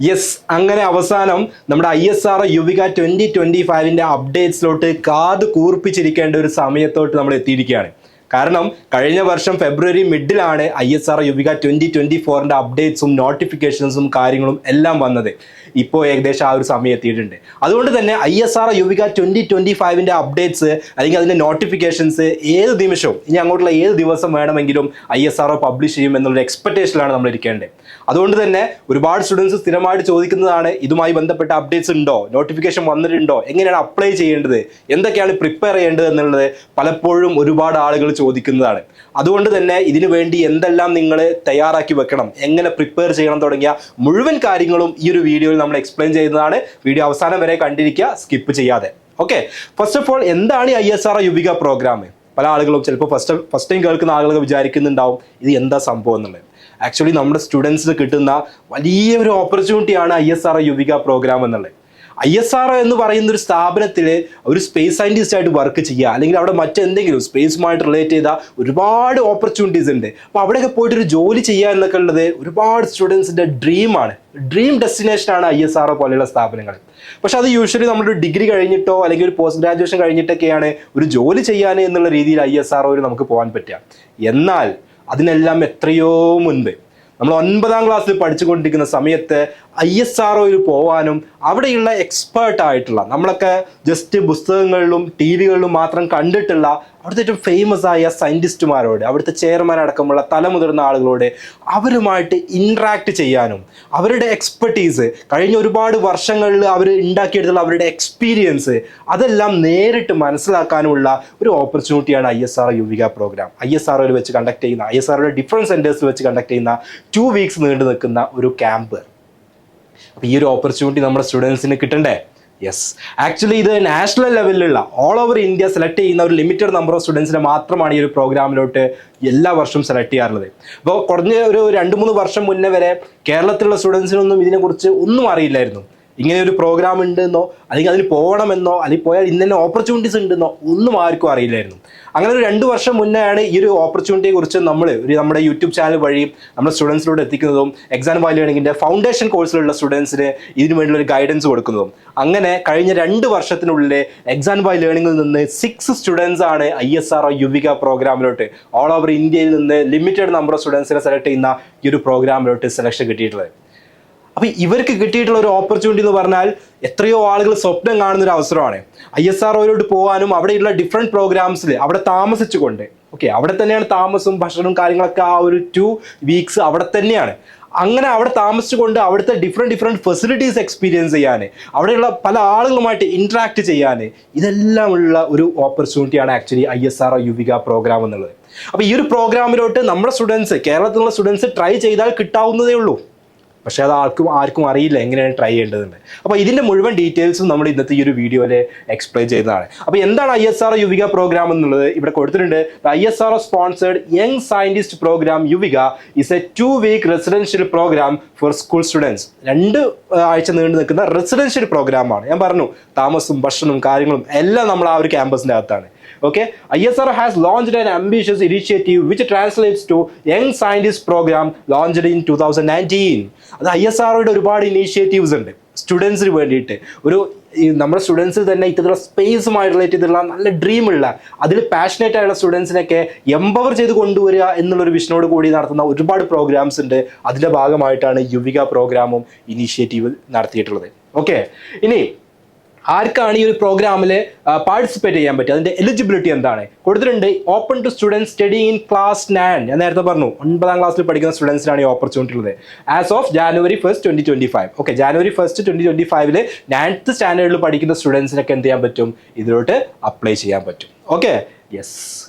Yes, അങ്ങനെ അവസാനം നമ്മുടെ ISRO യുവിക 2025 അപ്ഡേറ്റ്സിലോട്ട് കാത് കൂർപ്പിച്ചിരിക്കേണ്ട ഒരു സമയത്തോട്ട് നമ്മൾ എത്തിയിരിക്കുകയാണ്. കാരണം കഴിഞ്ഞ വർഷം ഫെബ്രുവരി മിഡിലാണ് ISRO യുവിക 2024 അപ്ഡേറ്റ്സും നോട്ടിഫിക്കേഷൻസും കാര്യങ്ങളും എല്ലാം വന്നത്. ഇപ്പോൾ ഏകദേശം ആ ഒരു സമയം എത്തിയിട്ടുണ്ട്. അതുകൊണ്ട് തന്നെ ISRO യുവിക 2025 അപ്ഡേറ്റ്സ് അല്ലെങ്കിൽ അതിൻ്റെ നോട്ടിഫിക്കേഷൻസ് ഏത് നിമിഷവും ഇനി അങ്ങോട്ടുള്ള ഏത് ദിവസം വേണമെങ്കിലും ISRO പബ്ലിഷ് ചെയ്യും എന്നുള്ളൊരു എക്സ്പെക്ടേഷനിലാണ് നമ്മൾ ഇരിക്കേണ്ടത്. അതുകൊണ്ട് തന്നെ ഒരുപാട് സ്റ്റുഡൻസ് സ്ഥിരമായിട്ട് ചോദിക്കുന്നതാണ്, ഇതുമായി ബന്ധപ്പെട്ട അപ്ഡേറ്റ്സ് ഉണ്ടോ, നോട്ടിഫിക്കേഷൻ വന്നിട്ടുണ്ടോ, എങ്ങനെയാണ് അപ്ലൈ ചെയ്യേണ്ടത്, എന്തൊക്കെയാണ് പ്രിപ്പയർ ചെയ്യേണ്ടത് എന്നുള്ളത് പലപ്പോഴും ഒരുപാട് ആളുകൾ ചോദിക്കുന്നതാണ്. അതുകൊണ്ട് തന്നെ ഇതിനു വേണ്ടി എന്തെല്ലാം നിങ്ങൾ തയ്യാറാക്കി വെക്കണം, എങ്ങനെ പ്രിപ്പയർ ചെയ്യണം തുടങ്ങിയ മുഴുവൻ കാര്യങ്ങളും ഈ ഒരു വീഡിയോയിൽ നമ്മൾ എക്സ്പ്ലെയിൻ ചെയ്യുന്നതാണ്. വീഡിയോ അവസാനം വരെ കണ്ടിരിക്കുക, സ്കിപ്പ് ചെയ്യാതെ. ഓക്കെ, ഫസ്റ്റ് ഓഫ് ഓൾ എന്താണ് ഈ ISRO യുവിക പ്രോഗ്രാം? പല ആളുകളും ചിലപ്പോൾ ഫസ്റ്റ് ടൈം കേൾക്കുന്ന ആളുകൾ വിചാരിക്കുന്നുണ്ടാവും ഇത് എന്താ സംഭവം എന്നുള്ളത്. ആക്ച്വലി നമ്മുടെ സ്റ്റുഡൻസിന് കിട്ടുന്ന വലിയൊരു ഓപ്പർച്യൂണിറ്റിയാണ് ISRO യുവിക പ്രോഗ്രാം എന്നുള്ളത്. ISRO എന്ന് പറയുന്ന ഒരു സ്ഥാപനത്തിൽ ഒരു സ്പേസ് സയൻറ്റിസ്റ്റ് ആയിട്ട് വർക്ക് ചെയ്യുക, അല്ലെങ്കിൽ അവിടെ മറ്റെന്തെങ്കിലും സ്പേസുമായിട്ട് റിലേറ്റ് ചെയ്ത ഒരുപാട് ഓപ്പർച്യൂണിറ്റീസ് ഉണ്ട്. അപ്പോൾ അവിടെയൊക്കെ പോയിട്ട് ഒരു ജോലി ചെയ്യുക എന്നൊക്കെ ഉള്ളത് ഒരുപാട് സ്റ്റുഡൻസിൻ്റെ ഡ്രീമാണ്, ഡ്രീം ഡെസ്റ്റിനേഷനാണ് ISRO പോലെയുള്ള സ്ഥാപനങ്ങൾ. പക്ഷെ അത് യൂഷ്വലി നമ്മളൊരു ഡിഗ്രി കഴിഞ്ഞിട്ടോ അല്ലെങ്കിൽ ഒരു പോസ്റ്റ് ഗ്രാജുവേഷൻ കഴിഞ്ഞിട്ടൊക്കെയാണ് ഒരു ജോലി ചെയ്യാൻ എന്നുള്ള രീതിയിൽ ISROയിൽ നമുക്ക് പോകാൻ പറ്റുക. എന്നാൽ അതിനെല്ലാം എത്രയോ മുൻപ് നമ്മൾ 9ാം ക്ലാസ്സിൽ പഠിച്ചുകൊണ്ടിരിക്കുന്ന സമയത്ത് ISROയിൽ പോകാനും അവിടെയുള്ള എക്സ്പേർട്ട് ആയിട്ടുള്ള, നമ്മളൊക്കെ ജസ്റ്റ് പുസ്തകങ്ങളിലും TV-കളിലും മാത്രം കണ്ടിട്ടുള്ള അവിടുത്തെ ഏറ്റവും ഫേമസ് ആയ സയൻറ്റിസ്റ്റുമാരോട്, അവിടുത്തെ ചെയർമാൻ അടക്കമുള്ള തലമുതിർന്ന ആളുകളോട് അവരുമായിട്ട് ഇൻട്രാക്ട് ചെയ്യാനും അവരുടെ എക്സ്പെർട്ടീസ്, കഴിഞ്ഞ ഒരുപാട് വർഷങ്ങളിൽ അവർ ഉണ്ടാക്കിയെടുത്തുള്ള അവരുടെ എക്സ്പീരിയൻസ് അതെല്ലാം നേരിട്ട് മനസ്സിലാക്കാനുമുള്ള ഒരു ഓപ്പർച്യൂണിറ്റിയാണ് ISRO യുവിക പ്രോഗ്രാം. ISROയിൽ വെച്ച് കണ്ടക്ട് ചെയ്യുന്ന, ISROയുടെ ഡിഫറെൻറ്റ് സെൻറ്റേഴ്സിൽ വെച്ച് കണ്ടക്ട് ചെയ്യുന്ന 2 വീക്സ് നീണ്ടു നിൽക്കുന്ന ഒരു ക്യാമ്പ്. അപ്പോൾ ഈ ഒരു ഓപ്പർച്യൂണിറ്റി നമ്മുടെ സ്റ്റുഡൻസിന് കിട്ടണ്ടേ? യെസ്, ആക്ച്വലി ഇത് നാഷണൽ ലെവലിലുള്ള ഓൾ ഓവർ ഇന്ത്യ സെലക്ട് ചെയ്യുന്ന ഒരു ലിമിറ്റഡ് നമ്പർ ഓഫ് സ്റ്റുഡൻസിനെ മാത്രമാണ് ഈ ഒരു പ്രോഗ്രാമിലോട്ട് എല്ലാ വർഷവും സെലക്ട് ചെയ്യാറുള്ളത്. അപ്പോൾ കുറഞ്ഞ ഒരു 2-3 വർഷം മുന്നേ വരെ കേരളത്തിലുള്ള സ്റ്റുഡൻസിനൊന്നും ഇതിനെക്കുറിച്ച് ഒന്നും അറിയില്ലായിരുന്നു. ഇങ്ങനെ ഒരു പ്രോഗ്രാം ഉണ്ടെന്നോ അല്ലെങ്കിൽ അതിന് പോകണമെന്നോ അല്ലെങ്കിൽ പോയാൽ ഇന്നെ ഓപ്പർച്യൂണിറ്റീസ് ഉണ്ടെന്നോ ഒന്നും ആർക്കും അറിയില്ലായിരുന്നു. അങ്ങനെ ഒരു 2 വർഷം മുന്നെയാണ് ഈ ഒരു ഓപ്പർച്യൂണിറ്റിയെ കുറിച്ച് നമ്മുടെ യൂട്യൂബ് ചാനൽ വഴി നമ്മുടെ സ്റ്റുഡൻസിലൂടെ എത്തിക്കുന്നതും എക്സാം വാല്യൂ ലേണിംഗിൻ്റെ ഫൗണ്ടേഷൻ കോഴ്സിലുള്ള സ്റ്റുഡൻസിന് ഇതിനു വേണ്ടിയുള്ള ഒരു ഗൈഡൻസ് കൊടുക്കുന്നതും. അങ്ങനെ കഴിഞ്ഞ 2 വർഷത്തിനുള്ളിൽ എക്സാം വാല്യൂ ലേണിംഗിൽ നിന്ന് 6 സ്റ്റുഡൻസ് ആണ് ISRO യുവിക പ്രോഗ്രാമിലോട്ട് ഓൾ ഓവർ ഇന്ത്യയിൽ നിന്ന് ലിമിറ്റഡ് നമ്പർ ഓഫ് സ്റ്റുഡൻസിനെ സെലക്ട് ചെയ്യുന്ന ഈ ഒരു പ്രോഗ്രാമിലോട്ട് സെലക്ഷൻ കിട്ടിയിട്ടുള്ളത്. അപ്പോൾ ഇവർക്ക് കിട്ടിയിട്ടുള്ള ഒരു ഓപ്പർച്യൂണിറ്റി എന്ന് പറഞ്ഞാൽ എത്രയോ ആളുകൾ സ്വപ്നം കാണുന്ന ഒരു അവസരമാണ്. ISROയിലോട്ട് പോകാനും അവിടെയുള്ള ഡിഫറെൻറ്റ് പ്രോഗ്രാംസിൽ അവിടെ താമസിച്ചുകൊണ്ട്, അവിടെ തന്നെയാണ് താമസവും ഭക്ഷണവും കാര്യങ്ങളൊക്കെ, ആ ഒരു 2 വീക്സ് അവിടെ തന്നെയാണ്. അങ്ങനെ അവിടെ താമസിച്ചുകൊണ്ട് അവിടുത്തെ ഡിഫറെൻറ്റ് ഫെസിലിറ്റീസ് എക്സ്പീരിയൻസ് ചെയ്യാൻ, അവിടെയുള്ള പല ആളുകളുമായിട്ട് ഇൻട്രാക്ട് ചെയ്യാൻ, ഇതെല്ലാം ഉള്ള ഒരു ഓപ്പർച്യൂണിറ്റിയാണ് ആക്ച്വലി ISRO യുവിക പ്രോഗ്രാം എന്നുള്ളത്. അപ്പോൾ ഈ ഒരു പ്രോഗ്രാമിലോട്ട് നമ്മുടെ സ്റ്റുഡൻസ്, കേരളത്തിലുള്ള സ്റ്റുഡൻസ് ട്രൈ ചെയ്താൽ കിട്ടാവുന്നതേ ഉള്ളൂ. പക്ഷേ അത് ആർക്കും അറിയില്ല എങ്ങനെയാണ് ട്രൈ ചെയ്യേണ്ടതുണ്ട്. അപ്പോൾ ഇതിൻ്റെ മുഴുവൻ ഡീറ്റെയിൽസും നമ്മൾ ഇന്നത്തെ ഈ ഒരു വീഡിയോയിൽ എക്സ്പ്ലെയിൻ ചെയ്യുന്നതാണ്. അപ്പോൾ എന്താണ് ISRO യുവിക പ്രോഗ്രാം എന്നുള്ളത് ഇവിടെ കൊടുത്തിട്ടുണ്ട്. ISRO sponsored young scientist programme Yuvika is a 2 week residential programme for school students. 2 ആഴ്ച നീണ്ടു നിൽക്കുന്ന റെസിഡൻഷ്യൽ പ്രോഗ്രാമാണ്. ഞാൻ പറഞ്ഞു, താമസവും ഭക്ഷണവും കാര്യങ്ങളും എല്ലാം നമ്മൾ ആ ഒരു ക്യാമ്പസിൻ്റെ അകത്താണ്. ISRO has launched an ambitious initiative which translates to Young Scientist Program launched in 2019. അത് ISROയുടെ ഒരുപാട് ഇനീഷ്യേറ്റീവ്സ് ഉണ്ട് സ്റ്റുഡൻസിന് വേണ്ടിയിട്ട്. നമ്മുടെ സ്റ്റുഡൻസിൽ തന്നെ ഇത്തരത്തിലുള്ള സ്പേസുമായി റിലേറ്റ് ചെയ്തിട്ടുള്ള നല്ല ഡ്രീമുള്ള, അതിൽ പാഷനേറ്റ് ആയുള്ള സ്റ്റുഡൻസിനൊക്കെ എംപവർ ചെയ്ത് കൊണ്ടുവരിക എന്നുള്ളൊരു വിഷനോട് കൂടി നടത്തുന്ന ഒരുപാട് പ്രോഗ്രാംസ് ഉണ്ട്. അതിൻ്റെ ഭാഗമായിട്ടാണ് യുവിക പ്രോഗ്രാമും ഇനീഷ്യേറ്റീവ് നടത്തിയിട്ടുള്ളത്. ഇനി ആർക്കാണ് ഈ ഒരു പ്രോഗ്രാമിൽ പാർട്ടിസിപ്പേറ്റ് ചെയ്യാൻ പറ്റുക, അതിൻ്റെ എലിജിബിലിറ്റി എന്താണ് കൊടുത്തിട്ടുണ്ട്. Open to students study in class 9. ഞാൻ നേരത്തെ പറഞ്ഞു 9ാം ക്ലാസ്സിൽ പഠിക്കുന്ന സ്റ്റുഡൻസിനാണ് ഈ ഓപ്പർച്യൂണിറ്റി ഉള്ളത്. As of January 1, 2025. January 1, 2025 9th സ്റ്റാൻഡേർഡിൽ പഠിക്കുന്ന സ്റ്റുഡൻസിനൊക്കെ എന്ത് ചെയ്യാൻ പറ്റും, ഇതിലോട്ട് അപ്ലൈ ചെയ്യാൻ പറ്റും. യെസ്,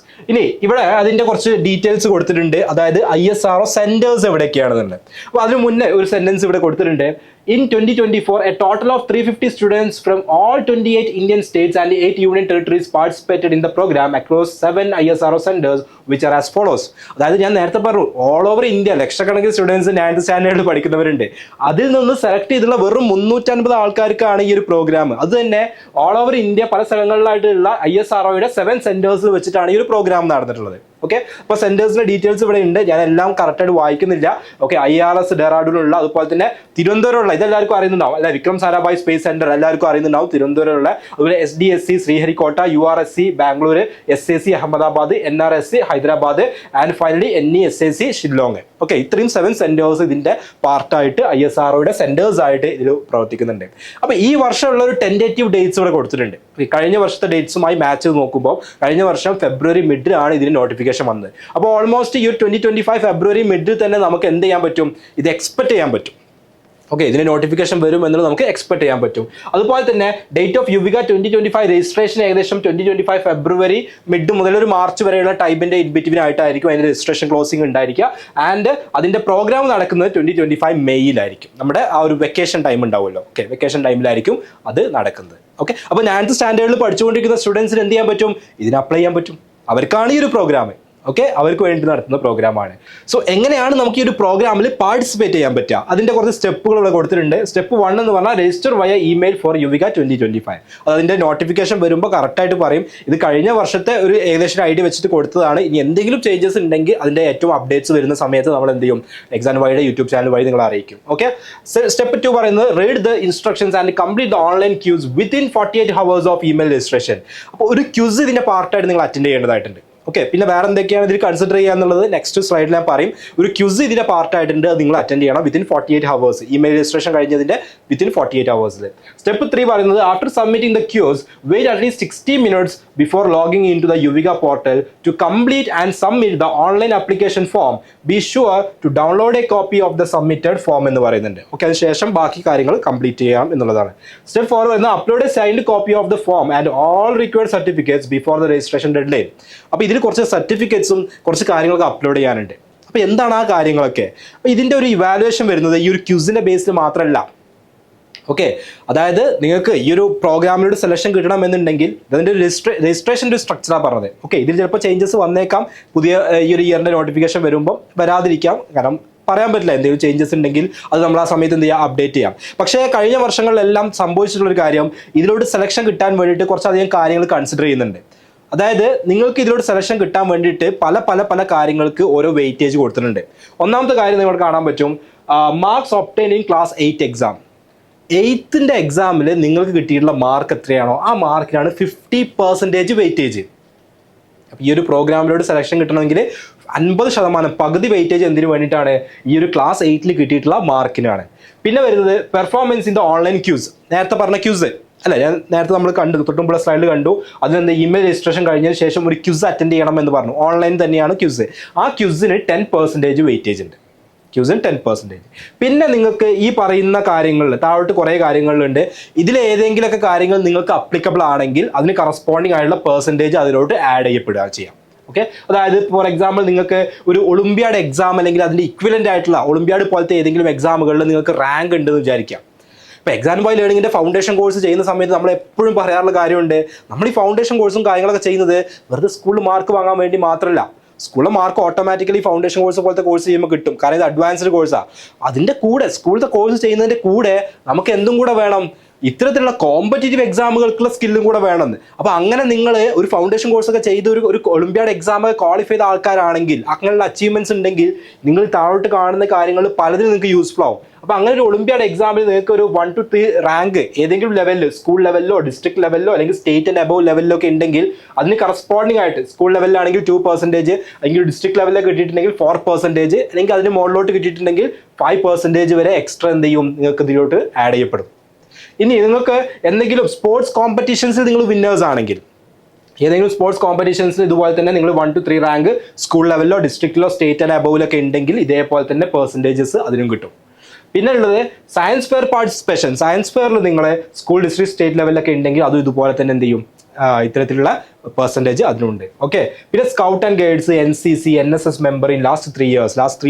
ഇനി ഇവിടെ അതിൻ്റെ കുറച്ച് ഡീറ്റെയിൽസ് കൊടുത്തിട്ടുണ്ട്. അതായത് ISRO സെൻറ്റേഴ്സ് എവിടെയൊക്കെയാണെന്നുള്ളത്. അപ്പോൾ അതിന് മുന്നേ ഒരു സെൻറ്റൻസ് ഇവിടെ കൊടുത്തിട്ടുണ്ട്. In 2024, a total of 350 students from all 28 Indian states and 8 union territories participated in the program across 7 ISRO centers, which are as follows. അതായത് ഞാൻ നേരത്തെ പറഞ്ഞു, ഓൾ ഓവർ ഇന്ത്യ ലക്ഷക്കണക്കിന് സ്റ്റുഡൻസ് 9th സ്റ്റാൻഡേർഡിൽ പഠിക്കുന്നവരുണ്ട്. അതിൽ നിന്ന് സെലക്ട് ചെയ്തിട്ടുള്ള വെറും 350 ആൾക്കാർക്കാണ് ഈ ഒരു പ്രോഗ്രാം. അത് തന്നെ ഓൾ ഓവർ ഇന്ത്യ പല സ്ഥലങ്ങളിലായിട്ടുള്ള ISROയുടെ 7 സെന്റേഴ്സിൽ വെച്ചിട്ടാണ് ഈ ഒരു പ്രോഗ്രാം നടന്നിട്ടുള്ളത്. ഓക്കെ, അപ്പോൾ സെന്റേഴ്സിന്റെ ഡീറ്റെയിൽസ് ഇവിടെ ഉണ്ട്, ഞാൻ എല്ലാം കറക്റ്റായിട്ട് വായിക്കുന്നില്ല. ഓക്കെ, IRS ഡെറാഡൂണിലുള്ള, അതുപോലെ തന്നെ തിരുവനന്തപുരമുള്ള, ഇതെല്ലാവർക്കും അറിയുന്നുണ്ടാവും അല്ലെ, വിക്രം സാരാഭായ് സ്പേസ് സെന്റർ എല്ലാവർക്കും അറിയുന്നുണ്ടാവും, തിരുവനന്തപുരമുള്ള. അതുപോലെ SDSC Sriharikota, URSC Bangalore, SAC Ahmedabad, NRSC Hyderabad and finally NESAC Shillong. Okay, ഇത്രയും 7 സെന്റേഴ്സ് ഇതിന്റെ പാർട്ടായിട്ട് ISROയുടെ സെന്റേഴ്സ് ആയിട്ട് ഇതിൽ പ്രവർത്തിക്കുന്നുണ്ട്. അപ്പോൾ ഈ വർഷമുള്ള ഒരു ടെൻറ്റേറ്റീവ് ഡേറ്റ്സ് ഇവിടെ കൊടുത്തിട്ടുണ്ട്. കഴിഞ്ഞ വർഷത്തെ ഡേറ്റ്സുമായി മാച്ച് ചെയ്ത് നോക്കുമ്പോൾ കഴിഞ്ഞ വർഷം ഫെബ്രുവരി മിഡിലാണ് ഇതിന് നോട്ടിഫിക്കേഷൻ വന്നത്. അപ്പോൾ ഓൾമോസ്റ്റ് ഈ ഒരു 2025 ഫെബ്രുവരി മിഡിൽ തന്നെ നമുക്ക് എന്ത് ചെയ്യാൻ പറ്റും, ഇത് എക്സ്പെക്ട് ചെയ്യാൻ പറ്റും. ഓക്കെ, ഇതിന് നോട്ടിഫിക്കേഷൻ വരും എന്നുള്ളത് നമുക്ക് എക്സ്പെക്ട് ചെയ്യാൻ പറ്റും. അതുപോലെ തന്നെ ഡേറ്റ് ഓഫ് യുവിക 2025 രജിസ്ട്രേഷൻ ഏകദേശം 2025 ഫെബ്രുവരി മിഡ് മുതൽ ഒരു മാർച്ച് വരെയുള്ള ടൈമിന്റെ ഇൻ ബിറ്റ്വീൻ ആയിട്ടായിരിക്കും അതിന്റെ രജിസ്ട്രേഷൻ ക്ലോസിംഗ് ഉണ്ടായിരിക്കുക. ആൻഡ് അതിന്റെ പ്രോഗ്രാം നടക്കുന്നത് 2025 മെയ്യിലായിരിക്കും. നമ്മുടെ ആ ഒരു വെക്കേഷൻ ടൈം ഉണ്ടാവുമല്ലോ, ഓക്കെ, വെക്കേഷൻ ടൈമിലായിരിക്കും അത് നടക്കുന്നത്. ഓക്കെ, അപ്പോൾ 9th സ്റ്റാൻഡേർഡിൽ പഠിച്ചുകൊണ്ടിരിക്കുന്ന സ്റ്റുഡൻസിന് എന്ത് ചെയ്യാൻ പറ്റും, ഇതിന് അപ്ലൈ ചെയ്യാൻ പറ്റും. അവർക്കാണ് ഈ ഒരു പ്രോഗ്രാം. ഓക്കെ, അവർക്ക് വേണ്ടി നടത്തുന്ന പ്രോഗ്രാമാണ്. സോ എങ്ങനെയാണ് നമുക്ക് ഈ ഒരു പ്രോഗ്രാമിൽ പാർട്ടിസിപ്പേറ്റ് ചെയ്യാൻ പറ്റുക, അതിന്റെ കുറച്ച് സ്റ്റെപ്പുകൾ ഇവിടെ കൊടുത്തിട്ടുണ്ട്. സ്റ്റെപ്പ് 1 എന്ന് പറഞ്ഞാൽ രജിസ്റ്റർ വയ ഇമെയിൽ ഫോർ യുവിക 2025. അതിന്റെ നോട്ടിഫിക്കേഷൻ വരുമ്പോൾ കറക്റ്റായിട്ട് പറയും. ഇത് കഴിഞ്ഞ വർഷത്തെ ഒരു ഏകദേശം ഐഡിയ വെച്ചിട്ട് കൊടുത്തതാണ്. ഇനി എന്തെങ്കിലും ചേഞ്ചസ് ഉണ്ടെങ്കിൽ അതിന്റെ ഏറ്റവും അപ്ഡേറ്റ്സ് വരുന്ന സമയത്ത് നമ്മൾ എന്ത് ചെയ്യും, എക്സാം വൈയുടെ യൂട്യൂബ് ചാനൽ വഴി നിങ്ങൾ അറിയിക്കും. ഓക്കെ, സ്റ്റെപ്പ് 2 പറയുന്നത് read the instructions and complete the online quiz within 48 hours of email registration. അപ്പോൾ ഒരു ക്യൂസ് ഇതിന്റെ പാർട്ടായിട്ട് നിങ്ങൾ അറ്റൻഡ് ചെയ്യേണ്ടതായിട്ടുണ്ട്. ഓക്കെ, പിന്നെ വേറെ എന്തൊക്കെയാണ് ഇതിൽ കൺസിഡർ ചെയ്യുക എന്നുള്ളത് നെക്സ്റ്റ് സ്ലൈഡിൽ ഞാൻ പറയും. ഒരു ക്യൂസ് ഇതിന്റെ പാർട്ടായിട്ടുണ്ട്, അത് നിങ്ങൾ അറ്റൻഡ് ചെയ്യണം വിത്തിൻ 48 hours. ഇമെയിൽ രജിസ്ട്രേഷൻ കഴിഞ്ഞതിന്റെ വിത്തിൻ 48 hours. സ്റ്റെപ്പ് 3 പറയുന്നത് after submitting the quiz wait at least 60 minutes before logging in to the YUVIKA portal to complete and submit the online application form. Be sure to download a copy of the submitted form എന്ന് പറയുന്നുണ്ട്. Okay, അതിനുശേഷം ബാക്കി കാര്യങ്ങൾ complete ചെയ്യാം എന്നുള്ളതാണ്. Step 4 വരുന്നത് upload A signed copy of the form and all required certificates before the registration dead line. അപ്പോൾ ഇതിൽ കുറച്ച് സർട്ടിഫിക്കറ്റ്സും കുറച്ച് കാര്യങ്ങളൊക്കെ അപ്ലോഡ് ചെയ്യാനുണ്ട്. അപ്പോൾ എന്താണ് ആ കാര്യങ്ങളൊക്കെ? അപ്പോൾ ഇതിന്റെ ഒരു ഇവാലുവേഷൻ വരുന്നത് ഈ ഒരു ക്യൂസിന്റെ ബേസിൽ മാത്രമല്ല. ഓക്കെ, അതായത് നിങ്ങൾക്ക് ഈ ഒരു പ്രോഗ്രാമിലൂടെ സെലക്ഷൻ കിട്ടണമെന്നുണ്ടെങ്കിൽ അതിൻ്റെ രജിസ്ട്രേഷൻ്റെ ഒരു സ്ട്രക്ചറാണ് പറഞ്ഞത്. ഓക്കെ, ഇതിൽ ചിലപ്പോൾ ചേഞ്ചസ് വന്നേക്കാം, പുതിയ ഈ ഒരു ഇയറിൻ്റെ നോട്ടിഫിക്കേഷൻ വരുമ്പോൾ വരാതിരിക്കാം. കാരണം പറയാൻ പറ്റില്ല, എന്തെങ്കിലും ചേഞ്ചസ് ഉണ്ടെങ്കിൽ അത് നമ്മൾ ആ സമയത്ത് എന്ത് ചെയ്യുക, അപ്ഡേറ്റ് ചെയ്യാം. പക്ഷേ കഴിഞ്ഞ വർഷങ്ങളിലെല്ലാം സംഭവിച്ചിട്ടുള്ളൊരു കാര്യം, ഇതിലോട്ട് സെലക്ഷൻ കിട്ടാൻ വേണ്ടിയിട്ട് കുറച്ചധികം കാര്യങ്ങൾ കൺസിഡർ ചെയ്യുന്നുണ്ട്. അതായത് നിങ്ങൾക്ക് ഇതിലോട്ട് സെലക്ഷൻ കിട്ടാൻ വേണ്ടിയിട്ട് പല കാര്യങ്ങൾക്ക് ഓരോ വെയിറ്റേജ് കൊടുത്തിട്ടുണ്ട്. ഒന്നാമത്തെ കാര്യം നിങ്ങൾക്ക് കാണാൻ പറ്റും, marks obtain in class 8 exam. 8th എക്സാമിൽ നിങ്ങൾക്ക് കിട്ടിയിട്ടുള്ള മാർക്ക് എത്രയാണോ ആ മാർക്കിനാണ് 50% വെയിറ്റേജ്. അപ്പോൾ ഈ ഒരു പ്രോഗ്രാമിലോട്ട് സെലക്ഷൻ കിട്ടണമെങ്കിൽ 50%, പകുതി വെയിറ്റേജ് എന്തിനു വേണ്ടിയിട്ടാണ്, ഈ ഒരു ക്ലാസ് 8ൽ കിട്ടിയിട്ടുള്ള മാർക്കിനാണ്. പിന്നെ വരുന്നത് performance in the online quiz. നേരത്തെ പറഞ്ഞ ക്യൂസ് അല്ല, ഞാൻ നേരത്തെ നമ്മൾ കണ്ടു, തൊട്ടുമുള്ള സ്ലൈഡിൽ കണ്ടു. അതിനെന്താ, ഇമെയിൽ രജിസ്ട്രേഷൻ കഴിഞ്ഞതിന് ശേഷം ഒരു ക്യൂസ് അറ്റൻഡ് ചെയ്യണം എന്ന് പറഞ്ഞു. ഓൺലൈൻ തന്നെയാണ് ക്യൂസ്. ആ ക്യൂസിന് 10% വെയിറ്റേജ് ഉണ്ട്. ക്യൂസിന് 10%. പിന്നെ നിങ്ങൾക്ക് ഈ പറയുന്ന കാര്യങ്ങളിൽ താഴോട്ട് കുറേ കാര്യങ്ങളുണ്ട്. ഇതിൽ ഏതെങ്കിലുമൊക്കെ കാര്യങ്ങൾ നിങ്ങൾക്ക് അപ്ലിക്കബിൾ ആണെങ്കിൽ അതിന് കറസ്പോണ്ടിങ് ആയിട്ടുള്ള പെർസെൻറ്റേജ് അതിലോട്ട് ആഡ് ചെയ്യപ്പെടുക ചെയ്യാം. ഓക്കെ, അതായത് ഫോർ എക്സാമ്പിൾ നിങ്ങൾക്ക് ഒരു ഒളിമ്പ്യാഡ് എക്സാം അല്ലെങ്കിൽ അതിൻ്റെ ഇക്വലൻ്റ് ആയിട്ടുള്ള ഒളിമ്പ്യാഡ് പോലത്തെ ഏതെങ്കിലും എക്സാമുകളിൽ നിങ്ങൾക്ക് റാങ്ക് ഉണ്ടെന്ന് വിചാരിക്കാം. ഇപ്പോൾ എക്സാം ബൈ ലേണിങ്ങിൻ്റെ ഫൗണ്ടേഷൻ കോഴ്സ് ചെയ്യുന്ന സമയത്ത് നമ്മൾ എപ്പോഴും പറയാറുള്ള കാര്യമുണ്ട്, നമ്മൾ ഈ ഫൗണ്ടേഷൻ കോഴ്സും കാര്യങ്ങളൊക്കെ ചെയ്യുന്നത് വെറുതെ സ്കൂളിൽ മാർക്ക് വാങ്ങാൻ വേണ്ടി മാത്രമല്ല. സ്കൂളിലെ മാർക്ക് ഓട്ടോമാറ്റിക്കലി ഫൗണ്ടേഷൻ കോഴ്സ് പോലത്തെ കോഴ്സ് ചെയ്യുമ്പോൾ കിട്ടും, കാരണം ഇത് അഡ്വാൻസ്ഡ് കോഴ്സാണ്. അതിൻ്റെ കൂടെ സ്കൂളിലത്തെ കോഴ്സ് ചെയ്യുന്നതിൻ്റെ കൂടെ നമുക്ക് എന്തും കൂടെ വേണം, ഇത്തരത്തിലുള്ള കോമ്പറ്റേറ്റീവ് എക്സാമുകൾക്കുള്ള സ്കില്ലും കൂടെ വേണമെന്ന്. അപ്പോൾ അങ്ങനെ നിങ്ങൾ ഒരു ഫൗണ്ടേഷൻ കോഴ്സൊക്കെ ചെയ്ത് ഒരു ഒളിമ്പ്യാഡ് എക്സാം ക്വാളിഫൈ ചെയ്ത ആൾക്കാരാണെങ്കിൽ, അങ്ങനെയുള്ള അച്ചീവ്മെന്റ്സ് ഉണ്ടെങ്കിൽ നിങ്ങൾ താഴോട്ട് കാണുന്ന കാര്യങ്ങൾ പലതിനും നിങ്ങൾക്ക് യൂസ്ഫുൾ ആവും. അപ്പോൾ അങ്ങനെ ഒരു ഒളിമ്പ്യാഡ് എക്സാമിൽ നിങ്ങൾക്ക് ഒരു 1 to 3 റാങ്ക് ഏതെങ്കിലും ലെവലിൽ, സ്കൂൾ ലെവലിലോ ഡിസ്ട്രിക്ട് ലെവലിലോ അല്ലെങ്കിൽ സ്റ്റേറ്റ് ആൻഡ് അബവ് ലെവലിലോ ഒക്കെ ഉണ്ടെങ്കിൽ അതിന് കറസ്പോണ്ടിങ് ആയിട്ട് സ്കൂൾ ലെവലിലാണെങ്കിൽ 2%, അല്ലെങ്കിൽ ഡിസ്ട്രിക്ട് ലെവലിൽ കിട്ടിയിട്ടുണ്ടെങ്കിൽ 4%, അല്ലെങ്കിൽ അതിന് മുകളിലോട്ട് കിട്ടിയിട്ടുണ്ടെങ്കിൽ 5% വരെ എക്സ്ട്രാ എന്ത് ചെയ്യും, നിങ്ങൾക്ക് ഇതിലോട്ട് ആഡ് ചെയ്യപ്പെടും. ഇനി നിങ്ങൾക്ക് എന്തെങ്കിലും സ്പോർട്സ് കോമ്പറ്റീഷൻസിൽ നിങ്ങൾ വിന്നേഴ്സ് ആണെങ്കിൽ, ഏതെങ്കിലും സ്പോർട്സ് കോമ്പറ്റീഷൻസിൽ ഇതുപോലെ തന്നെ നിങ്ങൾ 1 to 3 റാങ്ക് സ്കൂൾ ലെവലിലോ ഡിസ്ട്രിക്റ്റിലോ സ്റ്റേറ്റ് ആൻഡ് അബോവിലൊക്കെ ഉണ്ടെങ്കിൽ ഇതേപോലെ തന്നെ പെർസെൻറ്റേജസ് അതിനും കിട്ടും. പിന്നെ ഉള്ളത് സയൻസ് ഫെയർ പാർട്ടിസിപ്പേഷൻ. സയൻസ് ഫെയറിൽ നിങ്ങൾ സ്കൂൾ ഡിസ്ട്രിക്ട് സ്റ്റേറ്റ് ലെവലിലൊക്കെ ഉണ്ടെങ്കിൽ അതും ഇതുപോലെ തന്നെ എന്ത് ചെയ്യും, ഇത്തരത്തിലുള്ള പെർസെൻറ്റേജ് അതിനുണ്ട്. ഓക്കെ, പിന്നെ scout and guides, NCC, NSS member in last 3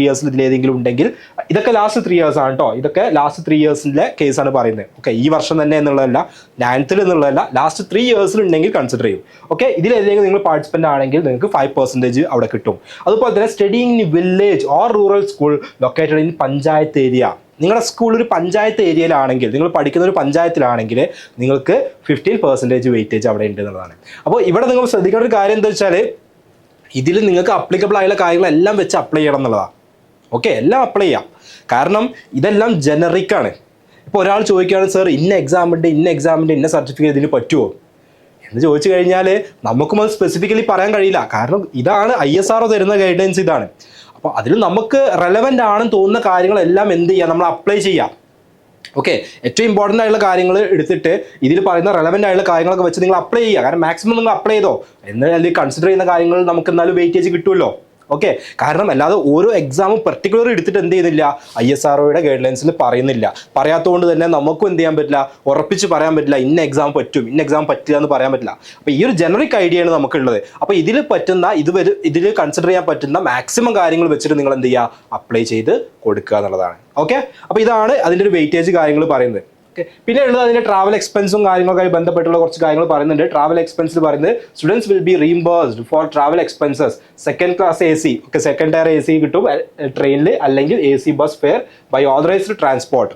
years ഇതിലേതെങ്കിലും ഉണ്ടെങ്കിൽ, ഇതൊക്കെ ലാസ്റ്റ് 3 years ആണ് കേട്ടോ. ഇതൊക്കെ ലാസ്റ്റ് 3 yearsന്റെ കേസാണ് പറയുന്നത്. ഓക്കെ, ഈ വർഷം തന്നെ എന്നുള്ളതല്ല, 9th എന്നുള്ളതല്ല, ലാസ്റ്റ് 3 years ഉണ്ടെങ്കിൽ കൺസിഡർ ചെയ്യും. ഓക്കെ, ഇതിലേതെങ്കിലും നിങ്ങൾ പാർട്ടിസിപ്പൻ്റ് ആണെങ്കിൽ നിങ്ങൾക്ക് 5% അവിടെ കിട്ടും. അതുപോലെ തന്നെ studying in village or rural school located in panchayat area. നിങ്ങളുടെ സ്കൂൾ ഒരു പഞ്ചായത്ത് ഏരിയയിലാണെങ്കിൽ, നിങ്ങൾ പഠിക്കുന്ന ഒരു പഞ്ചായത്തിലാണെങ്കിൽ നിങ്ങൾക്ക് 15% വെയിറ്റേജ് അവിടെ ഉണ്ട് എന്നുള്ളതാണ്. അപ്പോൾ ഇവിടെ നിങ്ങൾ ശ്രദ്ധിക്കേണ്ട ഒരു കാര്യം എന്താ വെച്ചാൽ, ഇതിൽ നിങ്ങൾക്ക് അപ്ലിക്കബിൾ ആയുള്ള കാര്യങ്ങളെല്ലാം വെച്ച് അപ്ലൈ ചെയ്യണം എന്നുള്ളതാണ്. ഓക്കെ, എല്ലാം അപ്ലൈ ചെയ്യാം. കാരണം ഇതെല്ലാം ജനറിക്കാണ്. ഇപ്പോൾ ഒരാൾ ചോദിക്കുകയാണ്, സർ ഇന്ന എക്സാമുണ്ട് ഇന്ന സർട്ടിഫിക്കറ്റ് ഇതിന് പറ്റുമോ എന്ന് ചോദിച്ചു കഴിഞ്ഞാൽ നമുക്കും അത് സ്പെസിഫിക്കലി പറയാൻ കഴിയില്ല. കാരണം ഇതാണ് ISRO തരുന്ന ഗൈഡൻസ് ഇതാണ്. അപ്പോൾ അതിൽ നമുക്ക് റെലവൻ്റ് ആണെന്ന് തോന്നുന്ന കാര്യങ്ങളെല്ലാം എന്ത് ചെയ്യാം, നമ്മൾ അപ്ലൈ ചെയ്യാം. ഓക്കെ, ഏറ്റവും ഇമ്പോർട്ടൻ്റ് ആയിട്ടുള്ള കാര്യങ്ങൾ എടുത്തിട്ട് ഇതിൽ പറയുന്ന റെലവൻ്റ് ആയിട്ടുള്ള കാര്യങ്ങളൊക്കെ വെച്ച് നിങ്ങൾ അപ്ലൈ ചെയ്യുക. കാരണം മാക്സിമം നിങ്ങൾ അപ്ലൈ ചെയ്തോ എന്ന് അല്ലെങ്കിൽ കൺസിഡർ ചെയ്യുന്ന കാര്യങ്ങൾ നമുക്ക് എന്നാലും വെയിറ്റേജ് കിട്ടുമല്ലോ. ഓക്കെ, കാരണം അല്ലാതെ ഓരോ എക്സാമും പെർട്ടിക്കുലർ എടുത്തിട്ട് എന്ത് ചെയ്യുന്നില്ല, ISROയുടെ ഗൈഡ് ലൈൻസിൽ പറയുന്നില്ല. പറയാത്തതുകൊണ്ട് തന്നെ നമുക്കും എന്ത് ചെയ്യാൻ പറ്റില്ല, ഉറപ്പിച്ച് പറയാൻ പറ്റില്ല ഇന്ന എക്സാം പറ്റും ഇന്ന എക്സാം പറ്റില്ല എന്ന് പറയാൻ പറ്റില്ല. അപ്പോൾ ഈ ഒരു ജനറിക് ഐഡിയ ആണ് നമുക്കുള്ളത്. അപ്പോൾ ഇതിൽ പറ്റുന്ന ഇതിൽ കൺസിഡർ ചെയ്യാൻ പറ്റുന്ന മാക്സിമം കാര്യങ്ങൾ വെച്ചിട്ട് നിങ്ങൾ എന്ത് ചെയ്യുക, അപ്ലൈ ചെയ്ത് കൊടുക്കുക എന്നുള്ളതാണ്. ഓക്കെ, അപ്പോൾ ഇതാണ് അതിൻ്റെ ഒരു വെയിറ്റേജ് കാര്യങ്ങൾ പറയുന്നത്. പിന്നെ ഉള്ളത് അതിന്റെ ട്രാവൽ എക്സ്പെൻസും കാര്യങ്ങളൊക്കെ ബന്ധപ്പെട്ടുള്ള കുറച്ച് കാര്യങ്ങൾ പറയുന്നുണ്ട്. ട്രാവൽ എക്സ്പെൻസിൽ പറയുന്നത് students will be reimbursed for travel expenses second class AC, okay, second tier AC കിട്ടും ട്രെയിനിൽ, അല്ലെങ്കിൽ AC bus fare by authorised transport.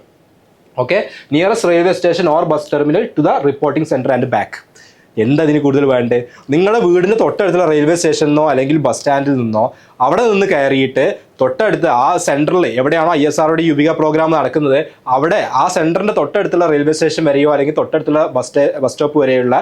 Okay, nearest railway station or bus terminal to the reporting centre and back. എന്തതിന് കൂടുതൽ വേണ്ടേ, നിങ്ങളുടെ വീടിന് തൊട്ടടുത്തുള്ള railway സ്റ്റേഷനിൽ നിന്നോ അല്ലെങ്കിൽ ബസ് സ്റ്റാൻഡിൽ നിന്നോ അവിടെ നിന്ന് കയറിയിട്ട് തൊട്ടടുത്ത് ആ സെൻറ്ററിൽ എവിടെയാണോ ISROയുടെ യുവിക പ്രോഗ്രാം നടക്കുന്നത് അവിടെ ആ സെൻറ്ററിൻ്റെ തൊട്ടടുത്തുള്ള റെയിൽവേ സ്റ്റേഷൻ വരെയോ അല്ലെങ്കിൽ തൊട്ടടുത്തുള്ള ബസ് സ്റ്റോപ്പ് വരെയുള്ള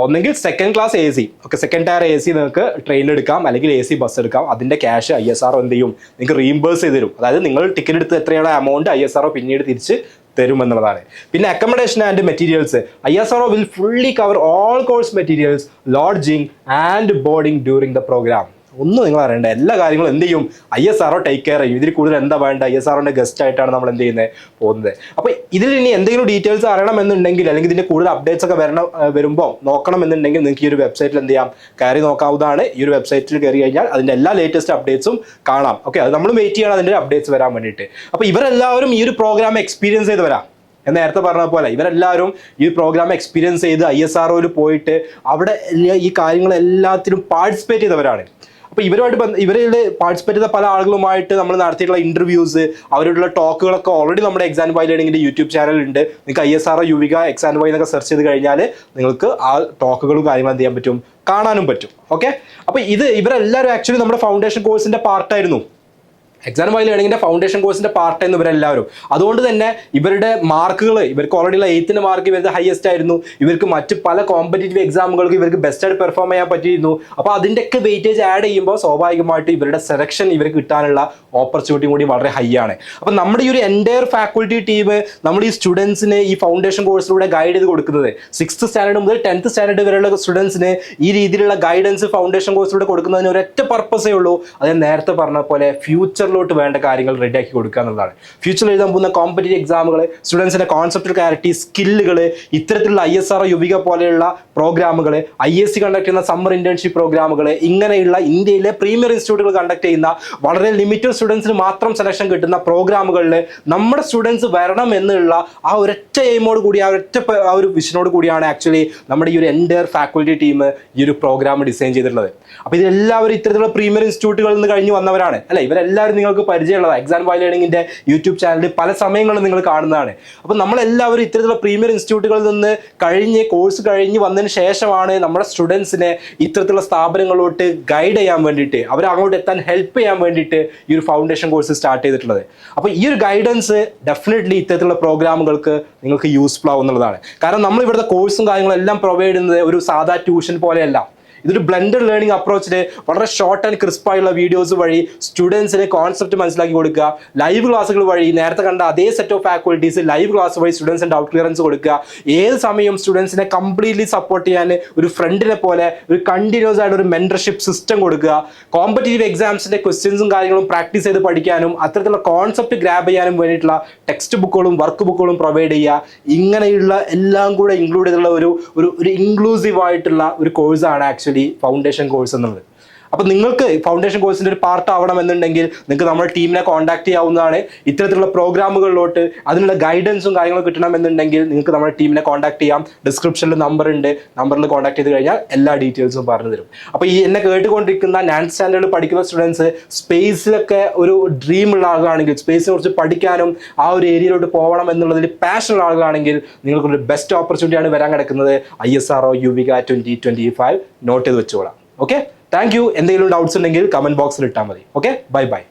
ഒന്നെങ്കിൽ second class AC, okay, second tier AC നിങ്ങൾക്ക് ട്രെയിനിൽ എടുക്കാം അല്ലെങ്കിൽ AC ബസ് എടുക്കാം. അതിൻ്റെ ക്യാഷ് ISRO എന്ത് ചെയ്യും, നിങ്ങൾക്ക് റീംബേഴ്സ് ചെയ്ത് തരും. അതായത് നിങ്ങൾ ടിക്കറ്റ് എടുത്ത് എത്രയാണ് എമൗണ്ട് ISRO പിന്നീട് തിരിച്ച് തരുമെന്നുള്ളതാണ്. പിന്നെ accommodation and materials, ISRO will fully cover all course materials, lodging and boarding during the programme. ഒന്നും നിങ്ങൾ അറിയേണ്ട, എല്ലാ കാര്യങ്ങളും എന്ത് ചെയ്യും, ISRO ടേക്ക് കെയർ ചെയ്യും. ഇതിൽ കൂടുതൽ എന്താ വേണ്ട, ISROന്റെ ഗസ്റ്റ് ആയിട്ടാണ് നമ്മൾ എന്ത് ചെയ്യുന്നത് പോകുന്നത്. അപ്പോൾ ഇതിൽ ഇനി എന്തെങ്കിലും ഡീറ്റെയിൽസ് അറിയണമെന്നുണ്ടെങ്കിൽ അല്ലെങ്കിൽ ഇതിന്റെ കൂടുതൽ അപ്ഡേറ്റ്സ് ഒക്കെ വരുമ്പോൾ നോക്കണമെന്നുണ്ടെങ്കിൽ നിങ്ങൾക്ക് ഈ ഒരു വെബ്സൈറ്റിൽ എന്ത് ചെയ്യാം, കയറി നോക്കാവുന്നതാണ്. ഈ ഒരു വെബ്സൈറ്റിൽ കയറി കഴിഞ്ഞാൽ അതിന്റെ എല്ലാ ലേറ്റസ്റ്റ് അപ്ഡേറ്റ്സും കാണാം. ഓക്കെ, അത് നമ്മൾ വെയിറ്റ് ചെയ്യണം അതിന്റെ അപ്ഡേറ്റ്സ് വരാൻ വേണ്ടിയിട്ട്. അപ്പോൾ ഇവരെല്ലാവരും ഈ ഒരു പ്രോഗ്രാം എക്സ്പീരിയൻസ് ചെയ്ത് വരാം. എന്ന് നേരത്തെ പറഞ്ഞ പോലെ ഇവരെല്ലാവരും ഈ പ്രോഗ്രാം എക്സ്പീരിയൻസ് ചെയ്ത് ISROയിൽ പോയിട്ട് അവിടെ ഈ കാര്യങ്ങളെല്ലാത്തിനും പാർട്ടിസിപ്പേറ്റ് ചെയ്തവരാണ്. അപ്പോൾ ഇവരിൽ പാർട്ടിസിപ്പേറ്റ് ചെയ്ത പല ആളുകളുമായിട്ട് നമ്മൾ നടത്തിയിട്ടുള്ള ഇന്റർവ്യൂസ്, അവരോടുള്ള ടോക്കുകളൊക്കെ ഓൾറെഡി നമ്മുടെ എക്സാം വൈ ലേണിംഗിന്റെ യൂട്യൂബ് ചാനലുണ്ട്. നിങ്ങൾക്ക് ISRO യുവിക എക്സാം വൈ എന്നൊക്കെ സെർച്ച് ചെയ്ത് കഴിഞ്ഞാൽ നിങ്ങൾക്ക് ആ ടോക്കുകളും കാര്യങ്ങളും എന്ത് ചെയ്യാൻ പറ്റും, കാണാനും പറ്റും. ഓക്കെ, അപ്പോൾ ഇവരെല്ലാവരും ആക്ച്വലി നമ്മുടെ ഫൗണ്ടേഷൻ കോഴ്സിന്റെ പാർട്ടായിരുന്നു. എക്സാം വൈ ലേണിംഗിന്റെ ഫൗണ്ടേഷൻ കോഴ്സിന്റെ പാർട്ടായിരുന്നു ഇവരെല്ലാവരും. അതുകൊണ്ട് തന്നെ ഇവരുടെ മാർക്കുകൾ, ഇവർക്ക് ഓൾറെഡി ഉള്ള 8th മാർക്ക് ഇവരുടെ ഹയസ്റ്റ് ആയിരുന്നു. ഇവർക്ക് മറ്റ് പല കോമ്പറ്റേറ്റീവ് എക്സാമുകൾക്ക് ഇവർക്ക് ബെസ്റ്റ് ആയിട്ട് പെർഫോം ചെയ്യാൻ പറ്റിയിരുന്നു. അപ്പോൾ അതിൻ്റെയൊക്കെ വെയിറ്റേജ് ആഡ് ചെയ്യുമ്പോൾ സ്വാഭാവികമായിട്ട് ഇവരുടെ സെലക്ഷൻ ഇവർക്ക് കിട്ടാനുള്ള ഓപ്പർച്യൂണിറ്റി കൂടി വളരെ ഹൈ ആണ്. അപ്പോൾ നമ്മുടെ ഈ ഒരു എൻറ്റയർ ഫാക്കൽറ്റി ടീം നമ്മൾ ഈ സ്റ്റുഡൻസിന് ഈ ഫൗണ്ടേഷൻ കോഴ്സിലൂടെ ഗൈഡ് ചെയ്ത് കൊടുക്കുന്നത് 6th സ്റ്റാൻഡേർഡ് മുതൽ 10th സ്റ്റാൻഡേർഡ് വരെയുള്ള സ്റ്റുഡൻസിന് ഈ രീതിയിലുള്ള ഗൈഡൻസ് ഫൗണ്ടേഷൻ കോഴ്സിലൂടെ കൊടുക്കുന്നതിന് ഒരൊറ്റ പർപ്പസേ ഉള്ളൂ. അത് നേരത്തെ പറഞ്ഞ പോലെ ഫ്യൂച്ചറിലോട്ട് വേണ്ട കാര്യങ്ങൾ റെഡിയാക്കി കൊടുക്കുക എന്നുള്ളതാണ്. ഫ്യൂച്ചറിൽ എഴുതാൻ പോകുന്ന കോമ്പറ്റേറ്റീവ് എക്സാമുകൾ, സ്റ്റുഡൻസിന്റെ കോൺസെപ്റ്റ് ക്ലാരിറ്റി, സ്കില്ലുകൾ, ഇത്തരത്തിലുള്ള ISRO യുവിക പോലെയുള്ള പ്രോഗ്രാമുകൾ, ISC കണ്ടക്ട് ചെയ്യുന്ന സമ്മർ ഇന്റേൺഷിപ്പ് പ്രോഗ്രാമുകൾ, ഇങ്ങനെയുള്ള ഇന്ത്യയിലെ പ്രീമിയർ ഇൻസ്റ്റിറ്റ്യൂട്ടുകൾ കണ്ടക്ട് ചെയ്യുന്ന വളരെ ലിമിറ്റഡ് സ്റ്റുഡൻസിന് മാത്രം സെലക്ഷൻ കിട്ടുന്ന പ്രോഗ്രാമുകളിൽ നമ്മുടെ സ്റ്റുഡൻസ് വരണം എന്നുള്ള ആ ഒരൊറ്റ എയിമോട് കൂടി ആ ഒരു വിഷനോട് കൂടിയാണ് ആക്ച്വലി നമ്മുടെ ഈ ഒരു എൻറ്റയർ ഫാക്കൽറ്റി ടീം ഈ ഒരു പ്രോഗ്രാം ഡിസൈൻ ചെയ്തിട്ടുള്ളത്. അപ്പോൾ ഇതെല്ലാവരും ഇത്തരത്തിലുള്ള പ്രീമിയർ ഇൻസ്റ്റിറ്റ്യൂട്ടുകളിൽ നിന്ന് കഴിഞ്ഞ് വന്നവരാണ് അല്ലെ. ഇവരെല്ലാവരും നിങ്ങൾക്ക് പരിചയമുള്ളത് എക്സാം വൈ ലേണിംഗിന്റെ യൂട്യൂബ് ചാനലിൽ പല സമയങ്ങളും നിങ്ങൾ കാണുന്നതാണ്. അപ്പോൾ നമ്മളെല്ലാവരും ഇത്തരത്തിലുള്ള പ്രീമിയർ ഇൻസ്റ്റിറ്റ്യൂട്ടുകളിൽ നിന്ന് കോഴ്സ് കഴിഞ്ഞ് വന്നതിന് ശേഷമാണ് നമ്മുടെ സ്റ്റുഡൻസിനെ ഇത്തരത്തിലുള്ള സ്ഥാപനങ്ങളിലോട്ട് ഗൈഡ് ചെയ്യാൻ വേണ്ടിയിട്ട്, അവർ അങ്ങോട്ട് എത്താൻ ഹെൽപ്പ് ചെയ്യാൻ വേണ്ടിയിട്ട് ഈ ഒരു ഫൗണ്ടേഷൻ കോഴ്സ് സ്റ്റാർട്ട് ചെയ്തിട്ടുള്ളത്. അപ്പോൾ ഈ ഒരു ഗൈഡൻസ് ഡെഫിനറ്റ്ലി ഇത്തരത്തിലുള്ള പ്രോഗ്രാമുകൾക്ക് നിങ്ങൾക്ക് യൂസ്ഫുൾ ആവുന്നതാണ്. കാരണം നമ്മൾ ഇവിടുത്തെ കോഴ്സും കാര്യങ്ങളും എല്ലാം പ്രൊവൈഡ് ചെയ്യുന്നത് ഒരു സാധാ ട്യൂഷൻ പോലെയല്ല. ഇതൊരു ബ്ലെൻഡഡ് ലേണിംഗ് അപ്രോച്ചിൽ വളരെ ഷോർട്ട് ആൻഡ് ക്രിസ്പായുള്ള വീഡിയോസ് വഴി സ്റ്റുഡൻസിന് കോൺസെപ്റ്റ് മനസ്സിലാക്കി കൊടുക്കുക. ലൈവ് ക്ലാസ്സുകൾ വഴി നേരത്തെ കണ്ട അതേ set of faculties live class വഴി സ്റ്റുഡൻസിന് ഡൗട്ട് ക്ലിയറൻസ് കൊടുക്കുക. ഏത് സമയവും സ്റ്റുഡൻസിനെ കംപ്ലീറ്റ്ലി സപ്പോർട്ട് ചെയ്യാൻ ഒരു ഫ്രണ്ടിനെ പോലെ ഒരു കണ്ടിന്യൂസ് ആയിട്ട് ഒരു മെന്റർഷിപ്പ് സിസ്റ്റം കൊടുക്കുക. കോമ്പറ്റേറ്റീവ് എക്സാംസിന്റെ ക്വസ്റ്റ്യൻസും കാര്യങ്ങളും പ്രാക്ടീസ് ചെയ്ത് പഠിക്കാനും അത്തരത്തിലുള്ള കോൺസെപ്റ്റ് ഗ്രാബ് ചെയ്യാനും വേണ്ടിയിട്ടുള്ള ടെക്സ്റ്റ് ബുക്കുകളും വർക്ക് ബുക്കുകളും പ്രൊവൈഡ് ചെയ്യുക. ഇങ്ങനെയുള്ള എല്ലാം കൂടെ ഇൻക്ലൂഡ് ചെയ്തുള്ള ഒരു ഇൻക്ലൂസീവ് ആയിട്ടുള്ള ഒരു കോഴ്സാണ് ആക്ച്വലി ഫൗണ്ടേഷൻ കോഴ്സ് എന്നുള്ളത്. അപ്പോൾ നിങ്ങൾക്ക് ഫൗണ്ടേഷൻ കോഴ്സിന്റെ ഒരു പാർട്ട് ആവണം എന്നുണ്ടെങ്കിൽ നിങ്ങൾക്ക് നമ്മുടെ ടീമിനെ കോൺടാക്ട് ചെയ്യാവുന്നതാണ്. ഇത്തരത്തിലുള്ള പ്രോഗ്രാമുകളിലോട്ട് അതിനുള്ള ഗൈഡൻസും കാര്യങ്ങളും കിട്ടണമെന്നുണ്ടെങ്കിൽ നിങ്ങൾക്ക് നമ്മുടെ ടീമിനെ കോൺടാക്ട് ചെയ്യാം. ഡിസ്ക്രിപ്ഷനിൽ നമ്പർ ഉണ്ട്, നമ്പറിൽ കോൺടാക്ട് ചെയ്ത് കഴിഞ്ഞാൽ എല്ലാ ഡീറ്റെയിൽസും പറഞ്ഞു തരും. അപ്പോൾ ഈ എന്നെ കേട്ടുകൊണ്ടിരിക്കുന്ന 9th സ്റ്റാൻഡേർഡിൽ പഠിക്കുന്ന സ്റ്റുഡൻസ് സ്പേസിലൊക്കെ ഒരു ഡ്രീം ഉള്ള ആളുകളാണെങ്കിൽ, സ്പേസിനെ കുറിച്ച് പഠിക്കാനും ആ ഒരു ഏരിയയിലോട്ട് പോകണം എന്നുള്ളതിൽ പാഷനുള്ള ആളുകളാണെങ്കിൽ നിങ്ങൾക്കൊരു ബെസ്റ്റ് ഓപ്പർച്യൂണിറ്റിയാണ് വരാൻ കിടക്കുന്നത്. ISRO യുവിക 2025 നോട്ട് ചെയ്ത് വെച്ചോളാം. Okay, thank you. എന്തെങ്കിലും ഡൗട്ട്സ് ഉണ്ടെങ്കിൽ കമന്റ് ബോക്സിൽ ഇട്ടാൽ മതി. Okay, bye by.